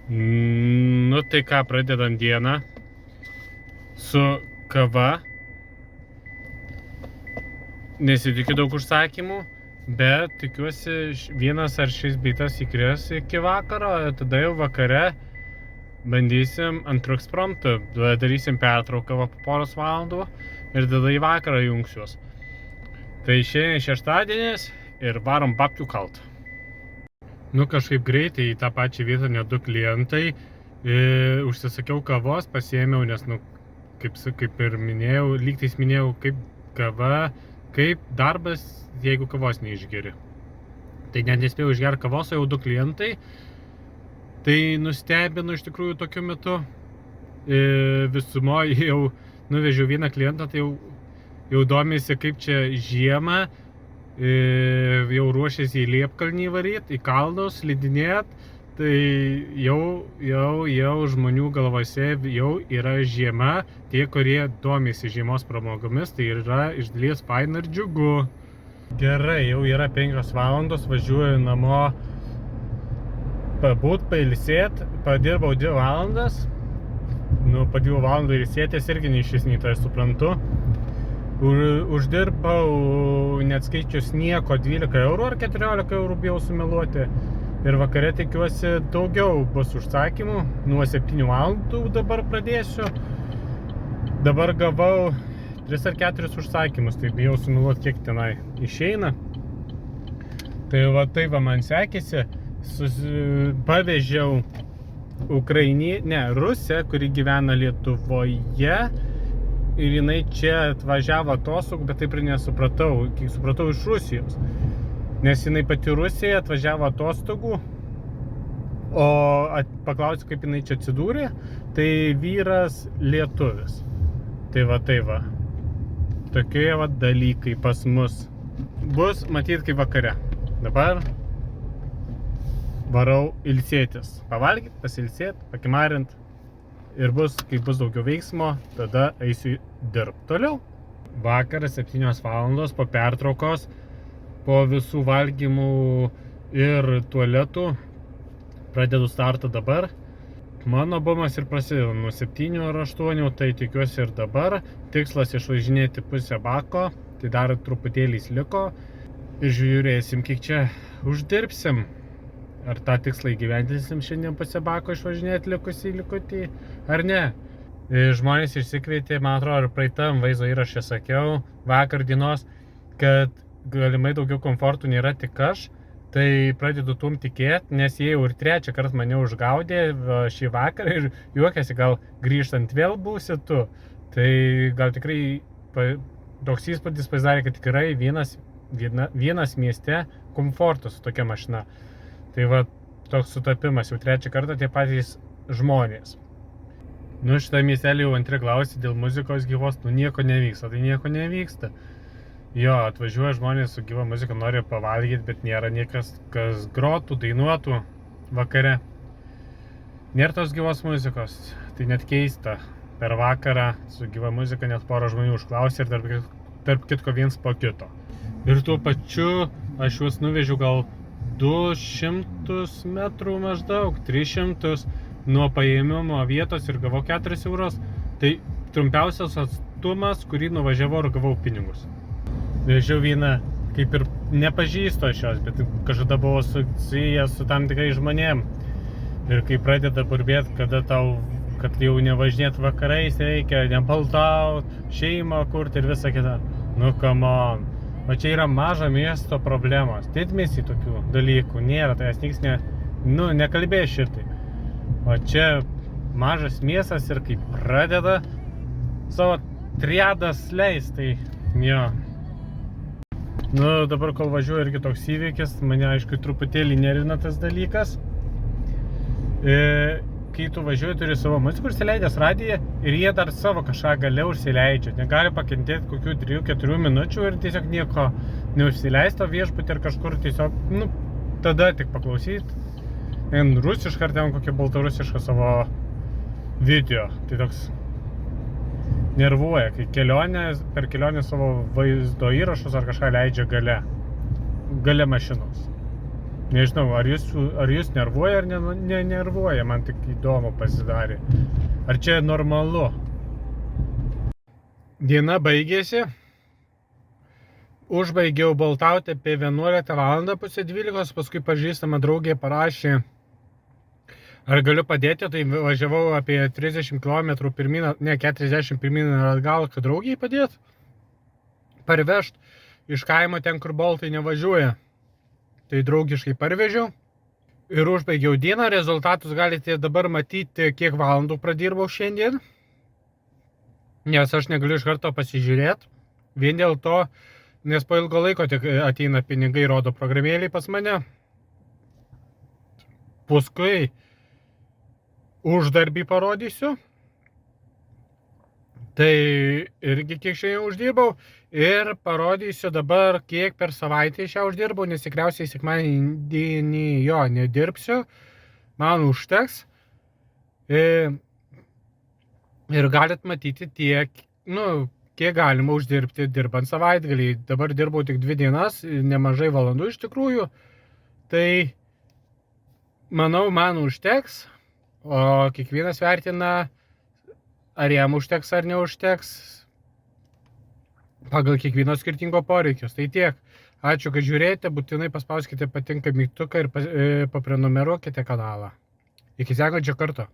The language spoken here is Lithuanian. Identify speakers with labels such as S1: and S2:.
S1: Nu tai ką, pradedam dieną su kava. Nesitikiu daug užsakymų, bet tikiuosi vienas ar šis bitas įkris iki vakaro, tada jau vakare bandysim ant ekspromto, darysim pertrauką po poros valandų ir tada į vakarą jungsiuos. Tai šiandien šeštadienis ir varom babkių kalt. Nu kažkaip greitai į tą pačią vietą net 2 klientai. Užsisakiau kavos, pasiėmiau, nes, kaip ir minėjau, lygtais minėjau, kaip kava, kaip darbas, jeigu kavos neišgeri. Tai net nespėjau išgerti kavos, jau 2 klientai. Tai nustebino iš tikrųjų tokiu metu. Visumoje jau nuvežiau vieną klientą, tai jau domisi, kaip čia žiemą. Jau ruošiasi į Liepkalnį varyt, į kalnus, slidinėt. Tai jau žmonių galvose jau yra žiema. Tie, kurie domisi žiemos pramogomis, tai yra iš dalies faina ir džiugu. Gerai, jau yra 5 valandos, važiuoju namo pabūt, pailsėt. Padirbau 2 valandas. Po 2 valandų ilsėtis irgi nei šis nei tai suprantu. Uždirbau, net skaičius nieko, 12 eurų ar 14 eurų bijau sumeluoti. Ir vakare tikiuosi daugiau bus užsakymų. Nuo 7 valandų dabar pradėsiu. Dabar gavau 3 ar 4 užsakymus, tai bijau sumeluoti, kiek tenai išeina. Tai va man sekėsi. Pavežiau Rusę, kuri gyvena Lietuvoje. Ir jinai čia atvažiavo atostogų, bet taip ir nesupratau. Kiek supratau, iš Rusijos. Nes jinai pati Rusija atvažiavo atostogų. O paklausiu, kaip jinai čia atsidūrė. Tai vyras lietuvis. Tai va. Tokie dalykai pas mus. Bus matyt kaip vakare. Dabar varau ilsėtis. Pavalgyt, pasilsėt, pakimarint. Ir kai bus daugiau veiksmo, tada eisiu dirbti toliau. Vakaras 7 valandos po pertraukos, po visų valgymų ir tualetų. Pradedu startą dabar. Mano bumas ir prasideda nuo 7 ar 8, tai tikiuosi ir dabar. Tikslas išvažinėti pusę bako, tai dar truputėlį liko. Ir žiūrėsim, kiek čia uždirbsim. Ar tą tikslą įgyvendinsim šiandien pusę bako išvažinėti likutį, ar ne. Žmonės išsikvietė, man atrodo, ir praeitam vaizdo įraše sakiau, vakar dienos, kad galimai daugiau komfortų nėra tik aš. Tai pradedu tuom tikėti, nes jie jau ir 3 kartą mane užgaudė šį vakarą ir juokiasi, gal grįžtant vėl būsi tu. Tai gal tikrai toks įspūdis pasidarė, kad tikrai vienas mieste komfortas su tokia mašina. Tai toks sutapimas, jau 3 kartą tie patys žmonės. Šitą miestelį jau 2 klausė dėl muzikos gyvos, nieko nevyksta, tai nieko nevyksta. Jo, atvažiuoja žmonės su gyva muzika, nori pavalgyti, bet nėra niekas, kas grotų, dainuotų vakare. Nėra tos gyvos muzikos, tai net keista. Per vakarą su gyva muzika net porą žmonių užklausė ir tarp kitko viens po kito. Ir tuo pačiu aš juos nuvežiau gal 200 metrų maždaug, 300 nuo paėmimo vietos ir gavau 4 eurus. Tai trumpiausias atstumas, kurį nuvažiavau ir gavau pinigus. Vežiau vieną, kaip ir nepažįstu aš jos, bet kažkada buvau susijęs su tam tikrai žmonėm. Ir kai pradeda burbėti, kad jau nevažinėt vakarais reikia, nebaltaut, šeimą kurti ir visą kitą. Come on. O čia yra mažo miesto problemos. Didmiesty tokių dalykų nėra, tai nieks nekalbės šitai. O čia mažas miestas ir kai pradeda savo triadas leist, tai jo. Dabar kol važiuoju irgi toks įvykis, mane aišku truputėlį nervina tas dalykas. Kai tu važiuoji, turi savo muziką užsileidęs radiją ir jie dar savo kažką gale užsileidžia. Negali pakentėti kokių 3-4 minučių ir tiesiog nieko neužsileisto viešbutį ir kažkur tiesiog, tada tik paklausyt. Rusišką ar ten kokią baltarusišką savo video. Tai toks nervuoja, kai per kelionę savo vaizdo įrašus ar kažką leidžia gale mašinos. Nežinau, ar jūs nervuoja ar nenervuoja, man tik įdomu pasidarė. Ar čia normalu? Diena baigėsi. Užbaigiau baltauti apie 11 val. Pusė 12, paskui pažįstama draugė parašė, ar galiu padėti, tai važiavau apie 30 km pirmyn, ne 40 pirmyn ir atgal, kad draugiai padėt. Parvežt iš kaimo ten, kur boltai nevažiuoja. Tai draugiškai parvežiau ir užbaigiau dieną. Rezultatus galite dabar matyti, kiek valandų pradirbau šiandien. Nes aš negaliu iš karto pasižiūrėti. Vien dėl to, nes po ilgo laiko tik ateina pinigai, rodo programėliai pas mane. Paskui uždarbį parodysiu. Tai irgi kiek šiandien uždirbau. Ir parodysiu dabar, kiek per savaitę šią uždirbau, nes tikriausiai sekmadienį jo nedirbsiu. Man užteks. Ir galit matyti tiek, kiek galima uždirbti dirbant savaitgalį. Dabar dirbau tik 2 dienas, nemažai valandų iš tikrųjų. Tai manau, man užteks. O kiekvienas vertina, ar jam užteks ar neužteks, pagal kiekvieno skirtingo poreikius. Tai tiek. Ačiū, kad žiūrėjote. Būtinai paspauskite patinka mygtuką ir paprenumeruokite kanalą. Iki sekančio karto.